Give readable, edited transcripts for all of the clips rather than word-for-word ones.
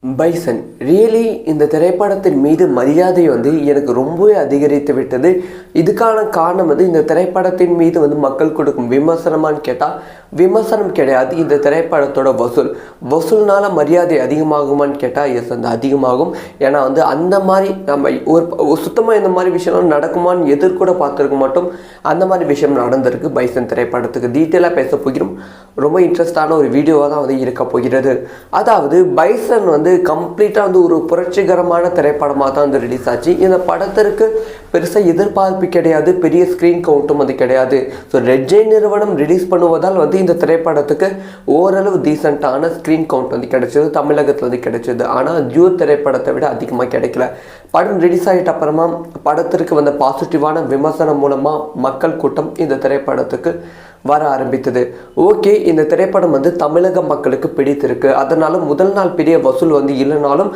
Bison really இந்த திரைப்படத்தின் மீது மரியாதை எனக்கு ரொம்பவே அதிகரித்து விட்டது. இதுக்கான காரணம் இந்த திரைப்படத்தின் மீது மக்கள் கொடுக்கும் விமர்சனமான்னு கேட்டால் விமர்சனம் கிடையாது. இந்த திரைப்படத்தோட வசூல்னால மரியாதை அதிகமாகுமான்னு கேட்டால் எஸ், அந்த அதிகமாகும். ஏன்னா அந்த மாதிரி நம்ம ஒரு சுத்தமாக இந்த மாதிரி விஷயம்லாம் நடக்குமான்னு எதிர்கூட பார்த்துருக்க மாட்டோம். அந்த மாதிரி விஷயம் நடந்திருக்கு பைசன் திரைப்படத்துக்கு. டீட்டெயிலாக பேச போகிறோம். ரொம்ப இன்ட்ரெஸ்டான ஒரு வீடியோவாக தான் இருக்க போகிறது. அதாவது பைசன் கம்ப்ளீட்டாக ஒரு புரட்சிகரமான திரைப்படமாக தான் ரிலீஸ் ஆச்சு. இந்த படத்திற்கு பெருசாக எதிர்பார்ப்பு கிடையாது, பெரிய ஸ்க்ரீன் கவுண்ட்டும் கிடையாது. ஸோ ரெட் ஜெயின் நிறுவனம் ரிலீஸ் பண்ணுவதால் இந்த திரைப்படத்துக்கு ஓரளவு டீசெண்டான ஸ்க்ரீன் கவுண்ட் கிடைச்சது, தமிழகத்தில் கிடைச்சது. ஆனால் ஜூ திரைப்படத்தை விட அதிகமாக கிடைக்கல. படம் ரிலீஸ் ஆகிட்ட அப்புறமா படத்திற்கு வந்த பாசிட்டிவான விமர்சனம் மூலமாக மக்கள் கூட்டம் இந்த திரைப்படத்துக்கு வர ஆரம்பித்தது. ஓகே, இந்த திரைப்படம் தமிழக மக்களுக்கு பிடித்திருக்கு. அதனால முதல் நாள் பெரிய வசூல் இல்லைனாலும்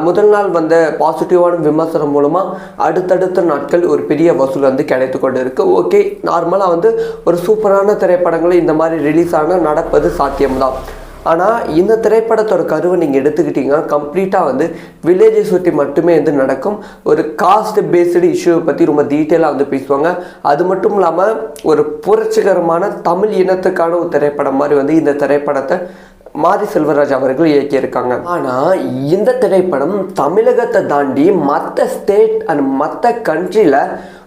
முதல் நாள் வந்த பாசிட்டிவான விமர்சனம் மூலமாக அடுத்தடுத்த நாட்கள் ஒரு பெரிய வசூல் கிடைத்து கொண்டு இருக்கு. ஓகே, நார்மலாக ஒரு சூப்பரான திரைப்படங்கள் இந்த மாதிரி ரிலீஸ் ஆனால் நடப்பது சாத்தியம்தான். ஆனால் இந்த திரைப்படத்தோட கருவை நீங்கள் எடுத்துக்கிட்டிங்கன்னா கம்ப்ளீட்டாக வில்லேஜை சுற்றி மட்டுமே நடக்கும். ஒரு காஸ்ட் பேஸ்டு இஷ்யூவை பற்றி ரொம்ப டீட்டெயிலாக பேசுவாங்க. அது மட்டும் இல்லாமல் ஒரு புரட்சிகரமான தமிழ் இனத்துக்கான ஒரு திரைப்படம் மாதிரி இந்த திரைப்படத்தை மாரி செல்வராஜ் அவர்கள் இயக்கியிருக்காங்க. ஆனால் இந்த திரைப்படம் தமிழகத்தை தாண்டி மற்ற ஸ்டேட் அண்ட் மற்ற கண்ட்ரியில்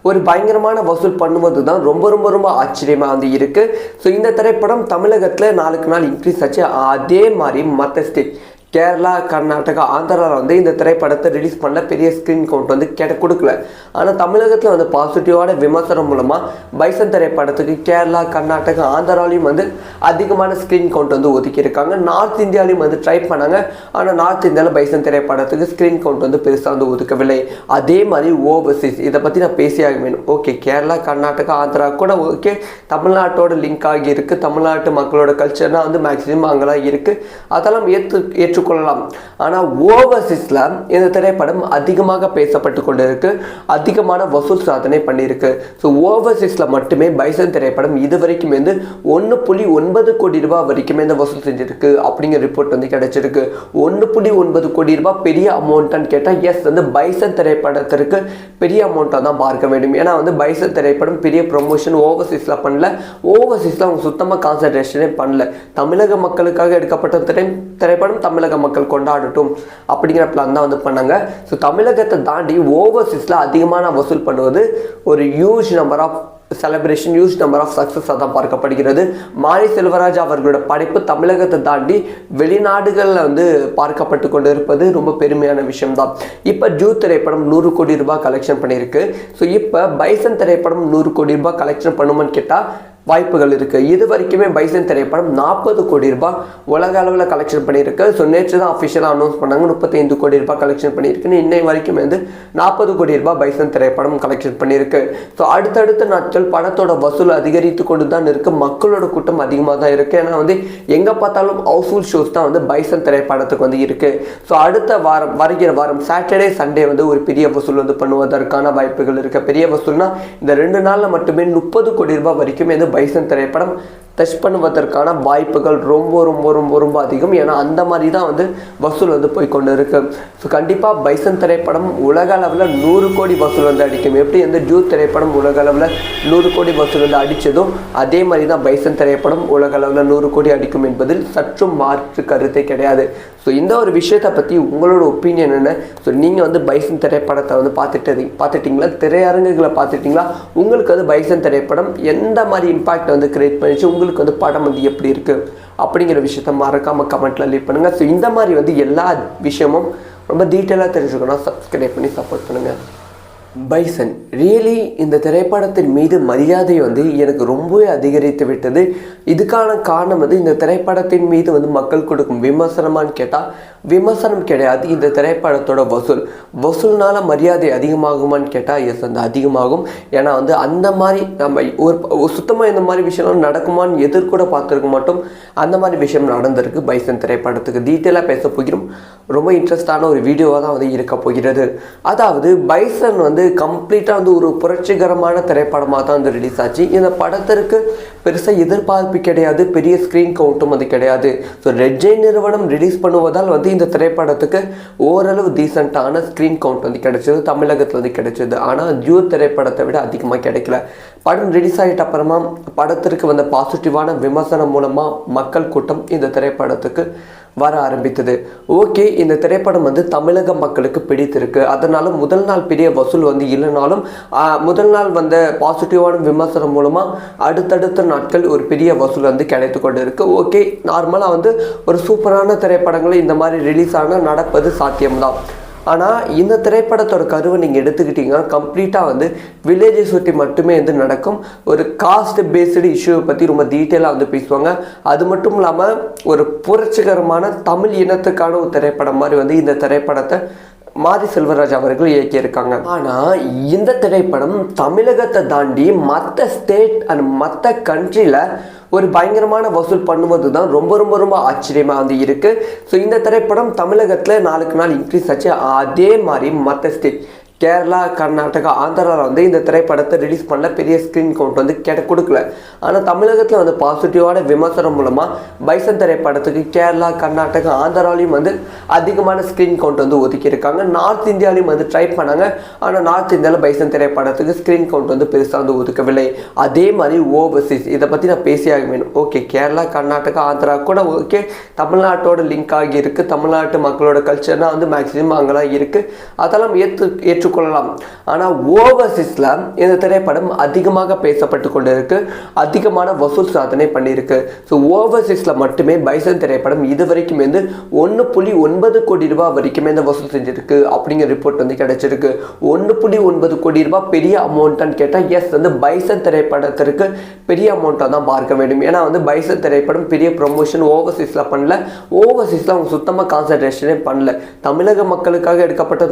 ஒரு பயங்கரமான வசூல் பண்ணுவது தான் ரொம்ப ரொம்ப ரொம்ப ஆச்சரியமாக இருக்குது. ஸோ இந்த திரைப்படம் தமிழகத்தில் நாளுக்கு நாள் இன்க்ரீஸ் ஆச்சு. அதே மாதிரி மற்ற ஸ்டேட் கேரளா, கர்நாடகா, ஆந்திராவில் இந்த திரைப்படத்தை ரிலீஸ் பண்ண பெரிய ஸ்க்ரீன் கவுண்ட் கொடுக்கல. ஆனால் தமிழகத்தில் பாசிட்டிவான விமர்சனம் மூலமாக பைசன் திரைப்படத்துக்கு கேரளா, கர்நாடகா, ஆந்திராலையும் அதிகமான ஸ்க்ரீன் கவுண்ட் ஒதுக்கியிருக்காங்க. நார்த் இந்தியாலையும் ட்ரை பண்ணாங்க. ஆனால் நார்த் இந்தியாவில் பைசன் திரைப்படத்துக்கு ஸ்க்ரீன் கவுண்ட் பெருசாக ஒதுக்கவில்லை. அதே மாதிரி ஓவர்சீஸ், இதை பற்றி நான் பேசியாக வேணும். ஓகே, கேரளா, கர்நாடகா, ஆந்திரா கூட ஓகே, தமிழ்நாட்டோட லிங்க் ஆகி இருக்குது. தமிழ்நாட்டு மக்களோட கல்ச்சர்னால் மேக்ஸிமம் அங்கெல்லாம் இருக்குது. அதெல்லாம் ஏற்றுக்கொள்ளலாம். ஆனால் ஓவர்சீஸில் இந்த திரைப்படம் அதிகமாக பேசப்பட்டு கொண்டு இருக்கு, அதிகமான வசூல் சாதனை பண்ணியிருக்கு. ஸோ ஓவர்சீஸில் மட்டுமே பைசன் திரைப்படம் இது வரைக்கும் 1.9 கோடி ரூபாய் வரைக்கும் வசூல் செஞ்சிருக்கு அப்படிங்கிற ரிப்போர்ட் கிடைச்சிருக்கு. 1.9 கோடி ரூபாய் பெரிய அமௌண்ட்டான்னு கேட்டால் எஸ், பைசன் திரைப்படத்திற்கு பெரிய அமௌண்ட்டாக தான் பார்க்க வேண்டும். ஏன்னா பைசன் திரைப்படம் பெரிய ப்ரொமோஷன் ஓவர்சீஸில் பண்ணல. ஓவர்சீஸில் அவங்க சுத்தமாக கான்சன்ட்ரேஷனே பண்ணல. தமிழக மக்களுக்காக எடுக்கப்பட்ட திரைப்படம் தமிழக மக்கள் கொண்டாடட்டும் அப்படிங்கிற பிளான் தான் பண்ணாங்க. ஸோ தமிழகத்தை தாண்டி ஓவர்சீஸில் அதிகமான வசூல் பண்ணுவது ஒரு huge number of celebration, huge number of சக்ஸஸாக தான் பார்க்கப்படுகிறது. மாரி செல்வராஜ் அவர்களோட படைப்பு தமிழகத்தை தாண்டி வெளிநாடுகளில் பார்க்கப்பட்டு கொண்டு இருப்பது ரொம்ப பெருமையான விஷயம் தான். இப்போ ஜூ திரைப்படம் 100 கோடி ரூபாய் கலெக்ஷன் பண்ணியிருக்கு. ஸோ இப்போ பைசன் திரைப்படம் 100 கோடி ரூபாய் கலெக்ஷன் பண்ணுமான்னு கேட்டால் வாய்ப்புகள் இருக்குது. இது வரைக்குமே பைசன் திரைப்படம் 40 கோடி ரூபாய் உலக அளவில் கலெக்ஷன் பண்ணியிருக்கு. ஸோ நேற்று தான் அஃபிஷியலாக அனௌன்ஸ் பண்ணாங்க 35 கோடி ரூபாய் கலெக்ஷன் பண்ணியிருக்குன்னு. இன்னை வரைக்கும் 40 கோடி ரூபாய் பைசன் திரைப்படம் கலெக்ஷன் பண்ணியிருக்கு. ஸோ அடுத்தடுத்த நாட்கள் படத்தோட வசூல் அதிகரித்து கொண்டு தான் இருக்குது. மக்களோட கூட்டம் அதிகமாக தான் இருக்குது. ஏன்னா எங்கே பார்த்தாலும் ஹவுஸ்ஃபுல் ஷோஸ் தான் பைசன் திரைப்படத்துக்கு இருக்குது. ஸோ அடுத்த வாரம், வருகிற வாரம் சாட்டர்டே, சண்டே ஒரு பெரிய வசூல் பண்ணுவதற்கான வாய்ப்புகள் இருக்குது. பெரிய வசூல்னா இந்த 2 நாளில் மட்டுமே 30 கோடி ரூபாய் வரைக்கும் பைசன் திரைப்படம் டச் பண்ணுவதற்கான வாய்ப்புகள் ரொம்ப ரொம்ப ரொம்ப ரொம்ப அதிகம். ஏன்னா அந்த மாதிரி தான் வசூல் போய் கொண்டு இருக்கு. ஸோ கண்டிப்பாக பைசன் திரைப்படம் உலக அளவில் 100 கோடி வசூல் அடிக்கும். எப்படி ஜூ திரைப்படம் உலக அளவில் 100 கோடி வசூல் அடித்ததும் அதே மாதிரி தான் பைசன் திரைப்படம் உலக அளவில் 100 கோடி அடிக்கும் என்பதில் சற்றும் மாற்று கருத்தே கிடையாது. ஸோ இந்த ஒரு விஷயத்தை பற்றி உங்களோட ஒப்பீனியன் என்ன? ஸோ நீங்கள் பைசன் திரைப்படத்தை பார்த்துட்டிங்களா? திரையரங்குகளை பார்த்துட்டிங்களா? உங்களுக்கு பைசன் திரைப்படம் எந்த மாதிரி இம்பாக்ட் கிரியேட் பண்ணிச்சு? உங்களுக்கு படம் எப்படி இருக்குது அப்படிங்கிற விஷயத்த மறக்காமல் கமெண்ட்டில் லீவ் பண்ணுங்கள். ஸோ இந்த மாதிரி எல்லா விஷயமும் ரொம்ப டீட்டெயிலாக தெரிஞ்சுக்கணும். சப்ஸ்கிரைப் பண்ணி சப்போர்ட் பண்ணுங்கள். பைசன் ரியலி இந்த திரைப்படத்தின் மீது மரியாதை எனக்கு ரொம்பவே அதிகரித்து விட்டது. இதுக்கான காரணம் இந்த திரைப்படத்தின் மீது மக்கள் கொடுக்கும் விமர்சனமான்னு கேட்டால் விமர்சனம் கிடையாது. இந்த திரைப்படத்தோட வசூல்னால மரியாதை அதிகமாகுமான்னு கேட்டால் எஸ், அந்த அதிகமாகும். ஏன்னா அந்த மாதிரி நம்ம ஒரு சுத்தமாக இந்த மாதிரி விஷயம்லாம் நடக்குமான்னு எதிர்கூட பார்த்துருக்க மாட்டோம். அந்த மாதிரி விஷயம் நடந்திருக்கு பைசன் திரைப்படத்துக்கு. டீட்டெயிலாக பேச போகிறோம். ரொம்ப இன்ட்ரெஸ்டான ஒரு வீடியோவாக தான் இருக்க போகிறது. அதாவது பைசன் வந்து கம்ப்ளீட்டாக வந்து ஒரு புரட்சிகரமான திரைப்படமாக தான் வந்து ரிலீஸ் ஆச்சு. இந்த படத்திற்கு பெருசாக எதிர்பார்ப்பு கிடையாது, பெரிய ஸ்க்ரீன் கவுண்ட்டும் அது கிடையாது. ஸோ ரெட் ஜெயின் நிறுவனம் ரிலீஸ் பண்ணுவதால் வந்து இந்த திரைப்படத்துக்கு ஓரளவு டீசெண்டான ஸ்க்ரீன் கவுண்ட் வந்து கிடைச்சது, தமிழகத்தில் வந்து கிடைச்சது. ஆனால் ஜூட் திரைப்படத்தை விட அதிகமாக கிடைக்கல. படம் ரிலீஸ் ஆகிட்ட அப்புறமா படத்திற்கு வந்த பாசிட்டிவான விமர்சனம் மூலமாக மக்கள் கூட்டம் இந்த திரைப்படத்துக்கு வர ஆரம்பித்தது. ஓகே, இந்த திரைப்படம் வந்து தமிழக மக்களுக்கு பிடித்திருக்கு, அதனால முதல் நாள் பெரிய வசூல் வந்து இல்லைனாலும் முதல் நாள் வந்த பாசிட்டிவான விமர்சனம் மூலமாக அடுத்தடுத்த நாட்கள் ஒரு பெரிய வசூல் வந்து கிடைத்து கொண்டு இருக்கு. ஓகே, நார்மலாக வந்து ஒரு சூப்பரான திரைப்படங்கள் இந்த மாதிரி ரிலீஸ் ஆனால் நடப்பது சாத்தியம்தான். ஆனால் இந்த திரைப்படத்தோட கருவை நீங்கள் எடுத்துக்கிட்டிங்கன்னா கம்ப்ளீட்டாக வந்து வில்லேஜை சுற்றி மட்டுமே வந்து நடக்கும். ஒரு காஸ்ட் பேஸ்டு இஷ்யூவை பற்றி ரொம்ப டீட்டெயிலாக வந்து பேசுவாங்க. அது மட்டும் இல்லாமல் ஒரு புரட்சிகரமான தமிழ் இனத்துக்கான ஒரு திரைப்படம் மாதிரி வந்து இந்த திரைப்படத்தை மாரி செல்வராஜ் அவர்கள் இயக்கியிருக்காங்க. ஆனால் இந்த திரைப்படம் தமிழகத்தை தாண்டி மற்ற ஸ்டேட் அண்ட் மற்ற கண்ட்ரியில் ஒரு பயங்கரமான வசூல் பண்ணுவது தான் ரொம்ப ரொம்ப ரொம்ப ஆச்சரியமாக வந்து இருக்குது. ஸோ இந்த திரைப்படம் தமிழகத்தில் நாளுக்கு நாள் இன்க்ரீஸ் ஆச்சு. அதே மாதிரி மற்ற ஸ்டேட் கேரளா, கர்நாடகா, ஆந்திராவில் வந்து இந்த திரைப்படத்தை ரிலீஸ் பண்ணல, பெரிய ஸ்க்ரீன் கவுண்ட் வந்து கொடுக்கல. ஆனால் தமிழகத்தில் வந்து பாசிட்டிவான விமர்சனம் மூலமாக பைசன் திரைப்படத்துக்கு கேரளா, கர்நாடகா, ஆந்திராலையும் வந்து அதிகமான ஸ்க்ரீன் கவுண்ட் வந்து ஒதுக்கியிருக்காங்க. நார்த் இந்தியாலையும் வந்து ட்ரை பண்ணாங்க. ஆனால் நார்த் இந்தியாவில் பைசன் திரைப்படத்துக்கு ஸ்க்ரீன் கவுண்ட் வந்து பெருசாக வந்து ஒதுக்கவில்லை. அதே மாதிரி ஓவர்சீஸ் இதை பற்றி நான் பேசியாக வேணும். ஓகே, கேரளா, கர்நாடகா, ஆந்திரா கூட ஓகே, தமிழ்நாட்டோட லிங்க் ஆகி இருக்குது, தமிழ்நாட்டு மக்களோட கல்ச்சர்னால் வந்து மேக்ஸிமம் அங்கெல்லாம் இருக்குது, அதெல்லாம் ஏற்றுக்கொள்ளலாம். ஆனால் ஓவர்சீஸில் இந்த திரைப்படம் அதிகமாக பேசப்பட்டு கொண்டு இருக்கு, அதிகமான வசூல் சாதனை பண்ணியிருக்கு. ஸோ ஓவர்சீஸில் மட்டுமே பைசன் திரைப்படம் இது வரைக்கும் வந்து 1.9 கோடி ரூபாய் வரைக்குமே இந்த வசூல் செஞ்சிருக்கு அப்படிங்கிற ரிப்போர்ட் வந்து கிடைச்சிருக்கு. 1.9 கோடி ரூபாய் பெரிய அமௌண்ட்டான்னு கேட்டால் எஸ், வந்து பைசன் திரைப்படத்திற்கு பெரிய அமௌண்ட்டாக தான் பார்க்க வேண்டும். ஏன்னா வந்து பைசன் திரைப்படம் பெரிய ப்ரொமோஷன் ஓவர்சீஸில் பண்ணல, ஓவர்சீஸில் அவங்க சுத்தமாக கான்சன்ட்ரேஷனே பண்ணல. தமிழக மக்களுக்காக எடுக்கப்பட்ட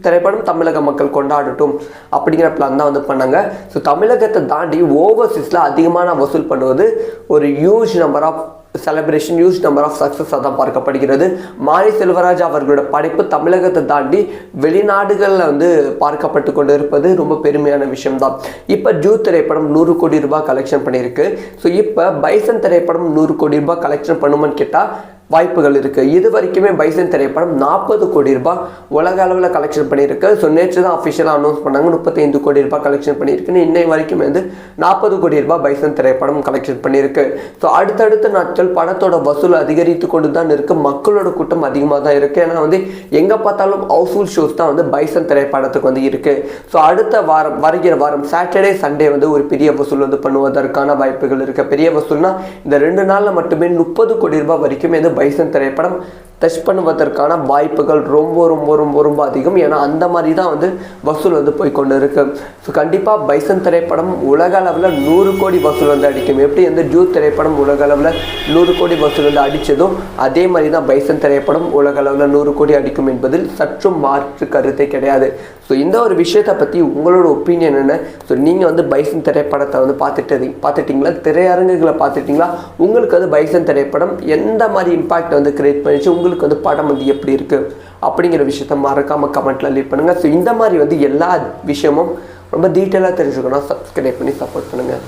திரைப்படம் தமிழக மக்கள் கொண்டாடட்டும் அப்படிங்கிற பிளான் தான் வந்து பண்ணாங்க. ஸோ தமிழகத்தை தாண்டி ஓவர்சீஸில் அதிகமான வசூல் பண்ணுவது ஒரு huge number of celebration, huge number of சக்ஸஸாக தான் பார்க்கப்படுகிறது. மாரி செல்வராஜ் அவர்களோட படைப்பு தமிழகத்தை தாண்டி வெளிநாடுகளில் வந்து பார்க்கப்பட்டு கொண்டு இருப்பது ரொம்ப பெருமையான விஷயம்தான். இப்போ ஜூட் திரைப்படம் 100 கோடி ரூபாய் கலெக்ஷன் பண்ணியிருக்கு. ஸோ இப்போ பைசன் திரைப்படம் 100 கோடி ரூபாய் கலெக்ஷன் பண்ணுமான்னு கேட்டால் வாய்ப்புகள் இருக்குது. இது வரைக்குமே பைசன் திரைப்படம் 40 கோடி ரூபாய் உலக அளவில் கலெக்ஷன் பண்ணியிருக்கு. ஸோ நேற்று தான் அஃபிஷியலாக அனௌன்ஸ் பண்ணாங்க 35 கோடி ரூபாய் கலெக்ஷன் பண்ணியிருக்குன்னு. இன்னை வரைக்கும் வந்து 40 கோடி ரூபாய் பைசன் திரைப்படம் கலெக்ஷன் பண்ணியிருக்கு. ஸோ அடுத்தடுத்த நாட்கள் படத்தோட வசூல் அதிகரித்து கொண்டு தான் இருக்குது, மக்களோட கூட்டம் அதிகமாக தான் இருக்குது. ஏன்னா வந்து எங்கே பார்த்தாலும் ஹவுஸ்ஃபுல் ஷோஸ் தான் வந்து பைசன் திரைப்படத்துக்கு வந்து இருக்குது. ஸோ அடுத்த வாரம், வருகிற வாரம் சாட்டர்டே, சண்டே வந்து ஒரு பெரிய வசூல் வந்து பண்ணுவதற்கான வாய்ப்புகள் இருக்குது. பெரிய வசூல்னா இந்த 2 நாளில் மட்டுமே 30 கோடி ரூபாய் வரைக்கும் வந்து பைசன் திரைப்படம் டச் பண்ணுவதற்கான வாய்ப்புகள் ரொம்ப ரொம்ப ரொம்ப ரொம்ப அதிகம். ஏன்னா அந்த மாதிரி தான் வந்து வசூல் வந்து போய்கொண்டு இருக்கு. ஸோ கண்டிப்பாக பைசன் திரைப்படம் உலக அளவில் 100 கோடி வசூல் வந்து அடிக்கும். எப்படி வந்து ஜூட் திரைப்படம் உலக அளவில் 100 கோடி வசூல் வந்து அடித்ததும் அதே மாதிரி தான் பைசன் திரைப்படம் உலக அளவில் 100 கோடி அடிக்கும் என்பதில் சற்றும் மாற்று கருத்தை கிடையாது. ஸோ இந்த ஒரு விஷயத்தை பற்றி உங்களோட ஒப்பீனியன் என்ன? ஸோ நீங்கள் வந்து பைசன் திரைப்படத்தை வந்து பார்த்துட்டிங்களா, திரையரங்குகளை பார்த்துட்டிங்களா? உங்களுக்கு வந்து பைசன் திரைப்படம் எந்த மாதிரி இம்பாக்ட் வந்து கிரியேட் பண்ணிச்சு, உங்களுக்கு வந்து படம் வந்து எப்படி இருக்குது அப்படிங்கிற விஷயத்த மறக்காமல் கமெண்ட்டில் லீவ் பண்ணுங்கள். ஸோ இந்த மாதிரி வந்து எல்லா விஷயமும் ரொம்ப டீட்டெயிலாக தெரிஞ்சுக்கணும், சப்ஸ்கிரைப் பண்ணி சப்போர்ட் பண்ணுங்கள்.